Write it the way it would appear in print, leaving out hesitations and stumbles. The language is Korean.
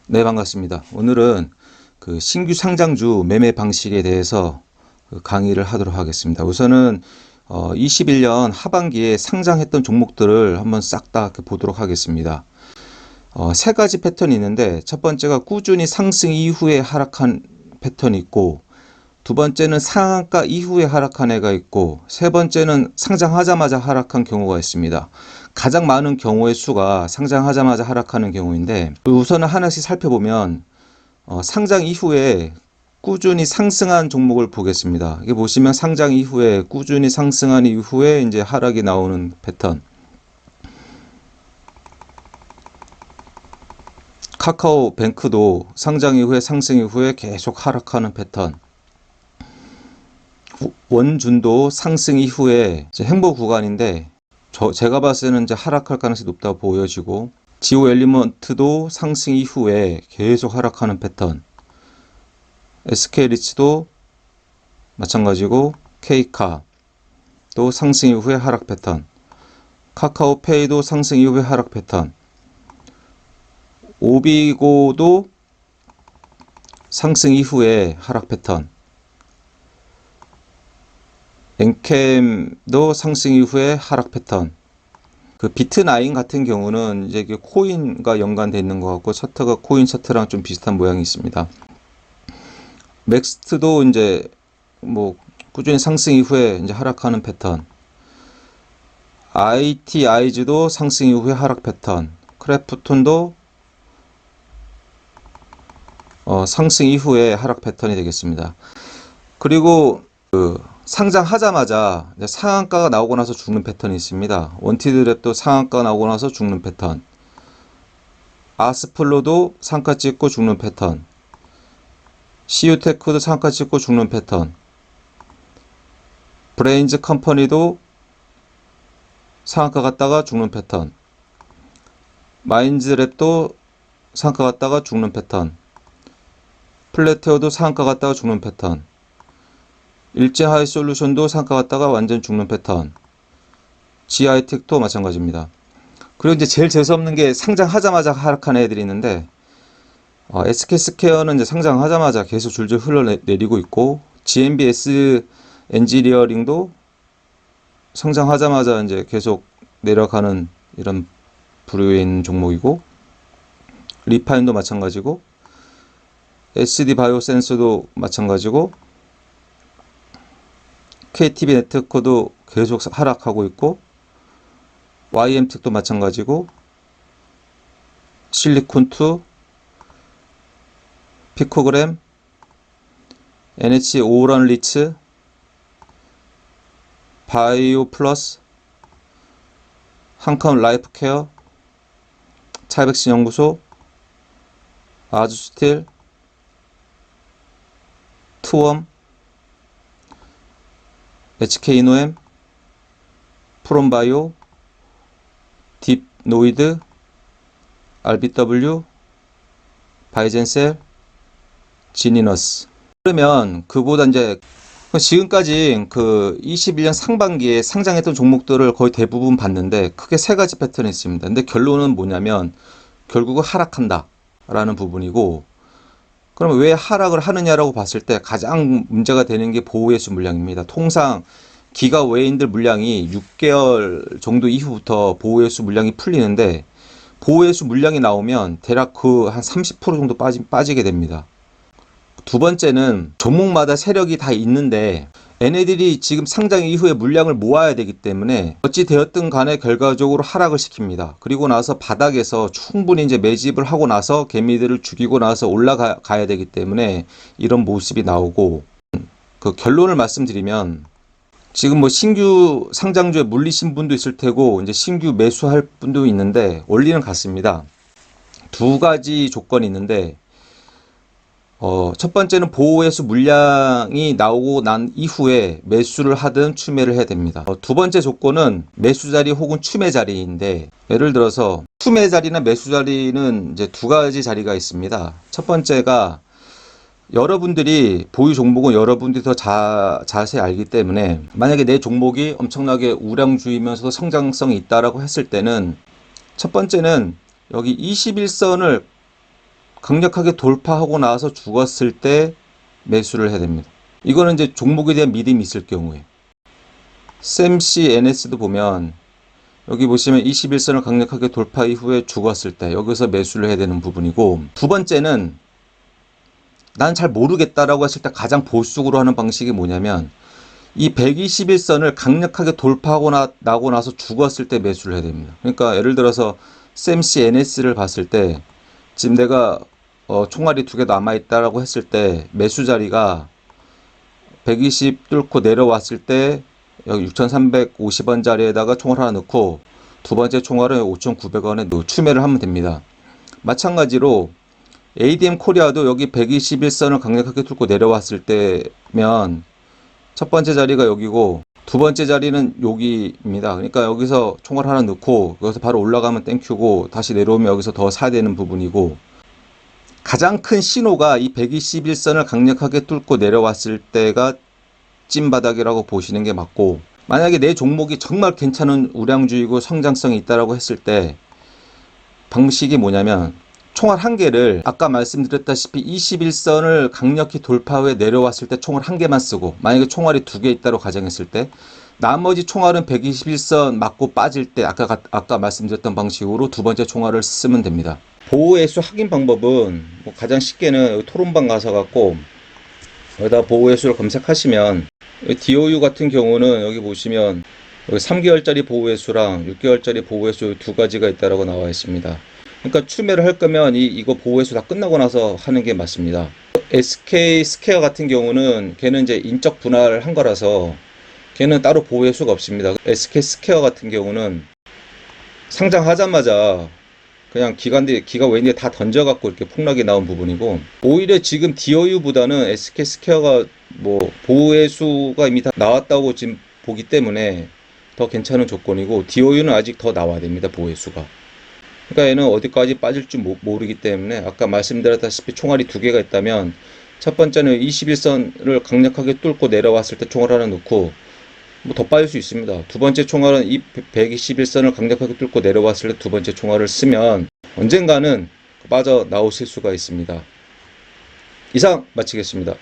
네, 반갑습니다. 오늘은 신규 상장주 매매 방식에 대해서 강의를 하도록 하겠습니다. 우선은 21년 하반기에 상장했던 종목들을 한번 싹 다 보도록 하겠습니다. 세 가지 패턴이 있는데, 첫 번째가 꾸준히 상승 이후에 하락한 패턴이 있고, 두 번째는 상한가 이후에 하락한 애가 있고, 세 번째는 상장하자마자 하락한 경우가 있습니다. 가장 많은 경우의 수가 상장하자마자 하락하는 경우인데, 우선은 하나씩 살펴보면 상장 이후에 꾸준히 상승한 종목을 보겠습니다. 이게 보시면 상장 이후에 꾸준히 상승한 이후에 이제 하락이 나오는 패턴. 카카오뱅크도 상장 이후에 상승 이후에 계속 하락하는 패턴. 원준도 상승 이후에 횡보 구간인데 제가 봤을 때는 이제 하락할 가능성이 높다고 보여지고, 지오 엘리먼트도 상승 이후에 계속 하락하는 패턴. SK리츠도 마찬가지고, K카도 상승 이후에 하락 패턴. 카카오페이도 상승 이후에 하락 패턴. 오비고도 상승 이후에 하락 패턴. 엔캠도 상승 이후에 하락 패턴. 비트나인 같은 경우는 이제 코인과 연관되어 있는 것 같고, 차트가 코인 차트랑 좀 비슷한 모양이 있습니다. 맥스트도 이제 꾸준히 상승 이후에 이제 하락하는 패턴. ITI즈도 상승 이후에 하락 패턴. 크래프톤도 상승 이후에 하락 패턴이 되겠습니다. 그리고 상장하자마자 상한가가 나오고 나서 죽는 패턴이 있습니다. 원티드랩도 상한가가 나오고 나서 죽는 패턴. 아스플로도 상가 찍고 죽는 패턴. CU테크도 상가 찍고 죽는 패턴. 브레인즈 컴퍼니도 상한가 갔다가 죽는 패턴. 마인즈랩도 상한가 갔다가 죽는 패턴. 플래테어도 상한가 갔다가 죽는 패턴. 일제하이솔루션도 상한가 갔다가 완전 죽는 패턴. GI텍도 마찬가지입니다. 그리고 이제 제일 재수없는 게 상장하자마자 하락한 애들이 있는데, SK스퀘어는 이제 상장하자마자 계속 줄줄 흘러내리고 있고, GMBS 엔지니어링도 상장하자마자 이제 계속 내려가는 이런 부류에 있는 종목이고, 리파인도 마찬가지고, SD 바이오센서도 마찬가지고, KTB 네트워크도 계속 하락하고 있고, YM텍도 마찬가지고, 실리콘2, 피코그램, NH 오런리츠, 바이오플러스, 한컴 라이프케어, 차이백신 연구소, 아주스틸, 투엄, HK이노엠, 프롬바이오, 딥노이드, RBW, 바이젠셀, 지니너스. 그러면 그보다 이제 지금까지 21년 상반기에 상장했던 종목들을 거의 대부분 봤는데, 크게 세 가지 패턴이 있습니다. 근데 결론은 뭐냐면 결국은 하락한다 라는 부분이고, 그럼 왜 하락을 하느냐라고 봤을 때 가장 문제가 되는 게 보호예수 물량입니다. 통상 기가 외인들 물량이 6개월 정도 이후부터 보호예수 물량이 풀리는데, 보호예수 물량이 나오면 대략 한 30% 정도 빠지게 됩니다. 두 번째는 종목마다 세력이 다 있는데, 얘네들이 지금 상장 이후에 물량을 모아야 되기 때문에 어찌 되었든 간에 결과적으로 하락을 시킵니다. 그리고 나서 바닥에서 충분히 이제 매집을 하고 나서 개미들을 죽이고 나서 올라가야 되기 때문에 이런 모습이 나오고, 결론을 말씀드리면, 지금 신규 상장주에 물리신 분도 있을 테고, 이제 신규 매수할 분도 있는데, 원리는 같습니다. 두 가지 조건이 있는데, 첫 번째는 보호예수 물량이 나오고 난 이후에 매수를 하든 추매를 해야 됩니다. 두 번째 조건은 매수 자리 혹은 추매 자리인데, 예를 들어서 추매 자리나 매수 자리는 이제 두 가지 자리가 있습니다. 첫 번째가, 여러분들이 보유 종목은 여러분들이 더 자세히 알기 때문에, 만약에 내 종목이 엄청나게 우량주이면서도 성장성이 있다라고 했을 때는, 첫 번째는 여기 21선을 강력하게 돌파하고 나서 죽었을 때 매수를 해야 됩니다. 이거는 이제 종목에 대한 믿음이 있을 경우에. 샘씨 NS도 보면 여기 보시면 21선을 강력하게 돌파 이후에 죽었을 때 여기서 매수를 해야 되는 부분이고, 두 번째는 난 잘 모르겠다라고 했을 때 가장 보수적으로 하는 방식이 뭐냐면 이 121선을 강력하게 돌파하고 나고 나서 죽었을 때 매수를 해야 됩니다. 그러니까 예를 들어서 샘씨 NS를 봤을 때 지금 내가 총알이 2개 남아있다라고 했을 때 매수 자리가 120 뚫고 내려왔을 때 여기 6,350원 자리에다가 총알 하나 넣고 두 번째 총알은 5,900원에 추매를 하면 됩니다. 마찬가지로 ADM 코리아도 여기 121선을 강력하게 뚫고 내려왔을 때면 첫 번째 자리가 여기고 두 번째 자리는 여기입니다. 그러니까 여기서 총알 하나 넣고 여기서 바로 올라가면 땡큐고 다시 내려오면 여기서 더 사야 되는 부분이고, 가장 큰 신호가 이 121선을 강력하게 뚫고 내려왔을 때가 찐바닥이라고 보시는 게 맞고, 만약에 내 종목이 정말 괜찮은 우량주이고 성장성이 있다라고 했을 때 방식이 뭐냐면 총알 한 개를 아까 말씀드렸다시피 21선을 강력히 돌파 후에 내려왔을 때 총알 한 개만 쓰고, 만약에 총알이 2개 있다고 가정했을 때 나머지 총알은 121선 맞고 빠질 때 아까 말씀드렸던 방식으로 두 번째 총알을 쓰면 됩니다. 보호회수 확인 방법은 뭐 가장 쉽게는 여기 토론방 가서 갖고 여기다 보호회수를 검색하시면, DOU 같은 경우는 여기 보시면 여기 3개월짜리 보호회수랑 6개월짜리 보호회수 두 가지가 있다라고 나와 있습니다. 그러니까 추매를 할 거면 이거 보호회수 다 끝나고 나서 하는 게 맞습니다. SK 스퀘어 같은 경우는 걔는 이제 인적 분할을 한 거라서 걔는 따로 보호회수가 없습니다. SK 스퀘어 같은 경우는 상장하자마자 그냥 기가 왠지 다 던져갖고 이렇게 폭락이 나온 부분이고, 오히려 지금 DOU보다는 SK 스퀘어가 뭐 보호회수가 이미 다 나왔다고 지금 보기 때문에 더 괜찮은 조건이고, DOU는 아직 더 나와야 됩니다. 보호회수가. 그러니까 얘는 어디까지 빠질 줄 모르기 때문에 아까 말씀드렸다시피 총알이 2개가 있다면 첫 번째는 21선을 강력하게 뚫고 내려왔을 때 총알 하나 넣고 뭐 더 빠질 수 있습니다. 두 번째 총알은 이 121선을 강력하게 뚫고 내려왔을 때 두 번째 총알을 쓰면 언젠가는 빠져 나오실 수가 있습니다. 이상 마치겠습니다.